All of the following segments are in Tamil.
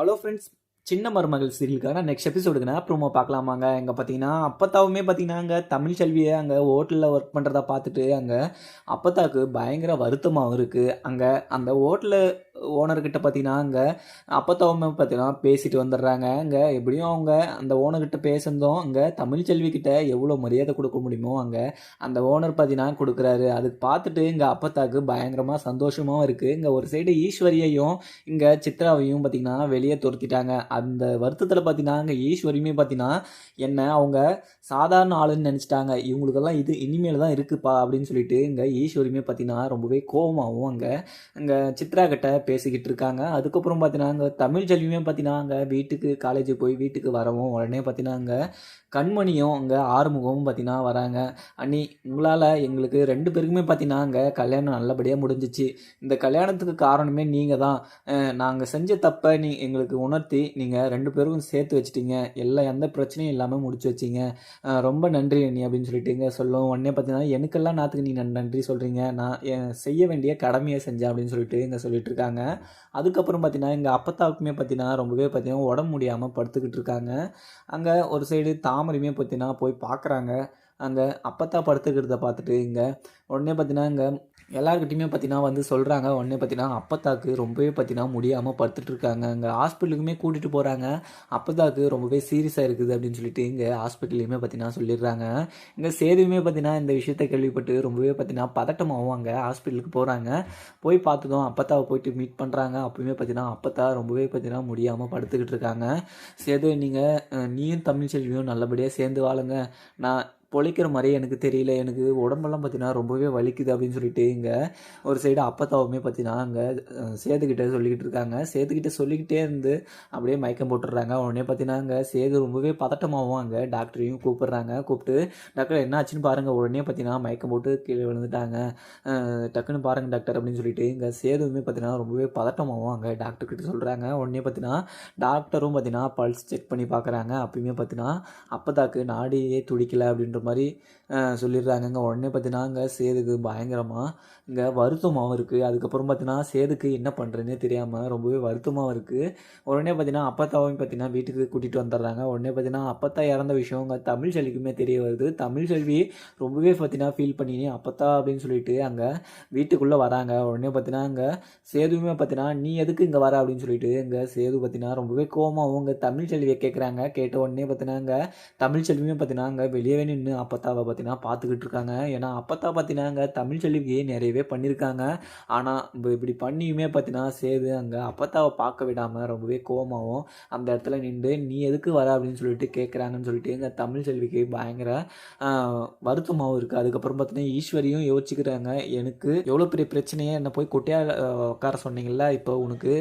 ஹலோ ஃப்ரெண்ட்ஸ், சின்ன மருமகள் சீரியலுக்கான நெக்ஸ்ட் எபிசோடுக்குனா ப்ரோமோ பார்க்கலாமாங்க. இங்கே பார்த்தீங்கன்னா அப்பத்தாவுமே பார்த்தீங்கன்னா அங்கே தமிழ் செல்வியை அங்கே ஹோட்டலில் ஒர்க் பண்ணுறதா பார்த்துட்டு அங்கே அப்பத்தாவுக்கு பயங்கர வருத்தமாகவும் இருக்குது. அங்கே அந்த ஹோட்டலு ஓனர்கிட்ட பார்த்தீங்கன்னா அங்கே அப்பத்தாவுமே பார்த்தீங்கன்னா பேசிட்டு வந்துடுறாங்க. அங்கே எப்படியும் அவங்க அந்த ஓனர்கிட்ட பேசுனதும் அங்கே தமிழ் செல்விக்கிட்ட எவ்வளோ மரியாதை கொடுக்க முடியுமோ அங்கே அந்த ஓனர் பார்த்தீங்கன்னா கொடுக்குறாரு. அதுக்கு பார்த்துட்டு இங்கே அப்பத்தாவுக்கு பயங்கரமாக சந்தோஷமாகவும் இருக்குது. இங்கே ஒரு சைடு ஈஸ்வரியையும் இங்கே சித்ராவையும் பார்த்தீங்கன்னா வெளியே துரத்திட்டாங்க. அந்த வருத்தத்தில் பார்த்தீங்கன்னா அங்கே ஈஸ்வரியுமே பார்த்தீங்கன்னா என்ன அவங்க சாதாரண ஆளுன்னு நினச்சிட்டாங்க. இவங்களுக்கெல்லாம் இது இனிமேல் தான் இருக்குப்பா அப்படின்னு சொல்லிட்டு இங்கே ஈஸ்வரியுமே பார்த்தீங்கன்னா ரொம்பவே கோபமாகவும் அங்கே சித்ரா கிட்ட பேசிக்கிட்டு இருக்காங்க. அதுக்கப்புறம் பார்த்தீங்கன்னா அங்கே தமிழ் செல்வியுமே பார்த்தீங்கன்னா அங்கே வீட்டுக்கு காலேஜ் போய் வீட்டுக்கு வரவும் உடனே பார்த்தீங்கன்னா அங்கே கண்மணியும் அங்கே ஆறுமுகமும் பார்த்தீங்கன்னா வராங்க. அண்ணி, உங்களால் எங்களுக்கு 2 பேருக்குமே பார்த்தீங்கன்னா அங்கே கல்யாணம் நல்லபடியாக முடிஞ்சிச்சு. இந்த கல்யாணத்துக்கு காரணமே நீங்கள் தான். நாங்கள் செஞ்ச தப்பை எங்களுக்கு உணர்த்தி நீங்கள் 2 பேருக்கும் சேர்த்து வச்சிட்டீங்க. எந்த பிரச்சனையும் இல்லாமல் முடிச்சு வச்சிங்க. ரொம்ப நன்றி அண்ணி அப்படின்னு சொல்லிட்டு சொல்லும். உடனே பார்த்தீங்கன்னா எனக்கெல்லாம் நாத்துக்கு நீ நன்றி சொல்கிறீங்க, நான் செய்ய வேண்டிய கடமையை செஞ்சேன் அப்படின்னு சொல்லிட்டு சொல்லிட்டு இருக்காங்க. அதுக்கப்புறம் பார்த்தீங்கன்னா எங்கள் அப்பத்தாவுக்குமே பார்த்தீங்கன்னா ரொம்பவே பார்த்தீங்கன்னா உடம்பு முடியாமல் படுத்துக்கிட்டு இருக்காங்க. அங்கே ஒரு சைடு தாமரையுமே பார்த்தீங்கன்னா போய் பார்க்குறாங்க. அங்கே அப்பத்தா படுத்துக்கிறத பார்த்துட்டு உடனே பார்த்தீங்கன்னா எல்லாருக்கிட்டையுமே பார்த்தீங்கன்னா வந்து சொல்கிறாங்க. உடனே பார்த்தீங்கன்னா அப்பத்தாக்கு ரொம்பவே பார்த்தீங்கன்னா முடியாமல் படுத்துட்டு இருக்காங்க. அங்கே ஹாஸ்பிட்டலுக்குமே கூட்டிகிட்டு போகிறாங்க. அப்பத்தாக்கு ரொம்பவே சீரியஸாக இருக்குது அப்படின்னு சொல்லிட்டு ஹாஸ்பிட்டல்லையுமே பார்த்தீங்கன்னா சொல்லிடுறாங்க. சேதுவுமே பார்த்தீங்கன்னா இந்த விஷயத்தை கேள்விப்பட்டு ரொம்பவே பார்த்தீங்கன்னா பதட்டமாகவும் அங்கே ஹாஸ்பிட்டலுக்கு போகிறாங்க. போய் பார்த்ததும் அப்பத்தாவை போயிட்டு மீட் பண்ணுறாங்க. அப்போயுமே பார்த்தீங்கன்னா அப்பத்தா ரொம்பவே பார்த்தீங்கன்னா முடியாமல் படுத்துக்கிட்டு இருக்காங்க. சேது, நீயும் தமிழ் செல்வியும் நல்லபடியாக சேர்ந்து வாழுங்க. நான் பொழைக்கிற மாதிரி எனக்கு தெரியல, எனக்கு உடம்பெல்லாம் பார்த்தீங்கன்னா ரொம்பவே வலிக்குது அப்படின்னு சொல்லிட்டு ஒரு சைடு அப்பத்தாவுமே பார்த்தீங்கன்னா சேதுக்கிட்ட சொல்லிக்கிட்டு இருக்காங்க. சேதுக்கிட்ட சொல்லிக்கிட்டே இருந்து அப்படியே மயக்கம் போட்டுடுறாங்க. உடனே பார்த்தீங்கன்னா சேது ரொம்பவே பதட்டமாகவும் டாக்டரையும் கூப்பிடுறாங்க. கூப்பிட்டு டாக்டர் என்ன ஆச்சுன்னு பாருங்கள். உடனே பார்த்தீங்கன்னா மயக்கம் போட்டு கீழே விழுந்துட்டாங்க. டக்குன்னு பாருங்கள் டாக்டர் அப்படின்னு சொல்லிட்டு சேதுவுமே பார்த்தீங்கன்னா ரொம்பவே பதட்டமாகவும் டாக்டர்கிட்ட சொல்கிறாங்க. உடனே பார்த்தீங்கன்னா டாக்டரும் பார்த்தீங்கன்னா பல்ஸ் செக் பண்ணி பார்க்குறாங்க. அப்பயுமே பார்த்தீங்கன்னா அப்பத்தாக்கு நாடியே துடிக்கலை அப்படின்ற மாதிரி சொல்லிடுறாங்க. உடனே பார்த்தீங்கன்னா சேதுக்கு பயங்கரமாக வருத்தமாகவும் இருக்குது. அதுக்கப்புறம் பார்த்தீங்கன்னா சேதுக்கு என்ன பண்ணுறதுனே தெரியாமல் ரொம்பவே வருத்தமாகவும் இருக்குது. உடனே பார்த்தீங்கன்னா அப்பத்தாவையும் பார்த்தீங்கன்னா வீட்டுக்கு கூட்டிகிட்டு வந்துடுறாங்க. உடனே பார்த்தீங்கன்னா அப்பத்தா இறந்த விஷயம் தமிழ் செல்விக்குமே தெரிய வருது. தமிழ் செல்வி ரொம்பவே பார்த்தீங்கன்னா ஃபீல் பண்ணி அப்பத்தா அப்படின்னு சொல்லிட்டு வீட்டுக்குள்ளே வராங்க. உடனே பார்த்தீங்கன்னா சேதுவுமே பார்த்தீங்கன்னா நீ எதுக்கு இங்கே வர அப்படின்னு சொல்லிட்டு சேது பார்த்தீங்கன்னா ரொம்பவே கோவமாகவும் தமிழ் செல்வியை கேட்குறாங்க. கேட்ட உடனே பார்த்தீங்கன்னா தமிழ் செல்வியுமே பார்த்தீங்கன்னா வெளியவே நின்று அப்பத்தாவை பார்த்தீங்கன்னா பார்த்துக்கிட்டு இருக்காங்க. ஏன்னா அப்பத்தா பார்த்தீங்கன்னா தமிழ் செல்விக்கு நிறையவே பண்ணியிருக்காங்க. ஆனால் இப்படி பண்ணியுமே பார்த்தீங்கன்னா சேது அப்பத்தாவை பார்க்க விடாமல் ரொம்பவே கோவமாகவும் அந்த இடத்துல நின்று நீ எதுக்கு வர அப்படின்னு சொல்லிட்டு கேட்குறாங்கன்னு சொல்லிட்டு தமிழ் செல்விக்கு பயங்கர வருத்தமாகவும் இருக்குது. அதுக்கப்புறம் பார்த்தீங்கன்னா ஈஸ்வரியும் யோசிச்சுக்கிறாங்க. எனக்கு எவ்வளோ பெரிய பிரச்சனையே என்னை போய் கொட்டையாக உட்கார சொன்னீங்களா, இப்போ உனக்கு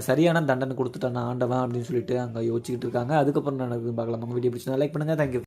சரியான தண்டனை கொடுத்துட்டான் ஆண்டவன் அப்படின்னு சொல்லிட்டு யோசிச்சுக்கிட்டு இருக்காங்க. அதுக்கப்புறம் நடக்குதுன்னு பார்க்கலாம். உங்கள் வீடியோ பிடிச்சினா லைக் பண்ணுங்கள். தேங்க்யூ.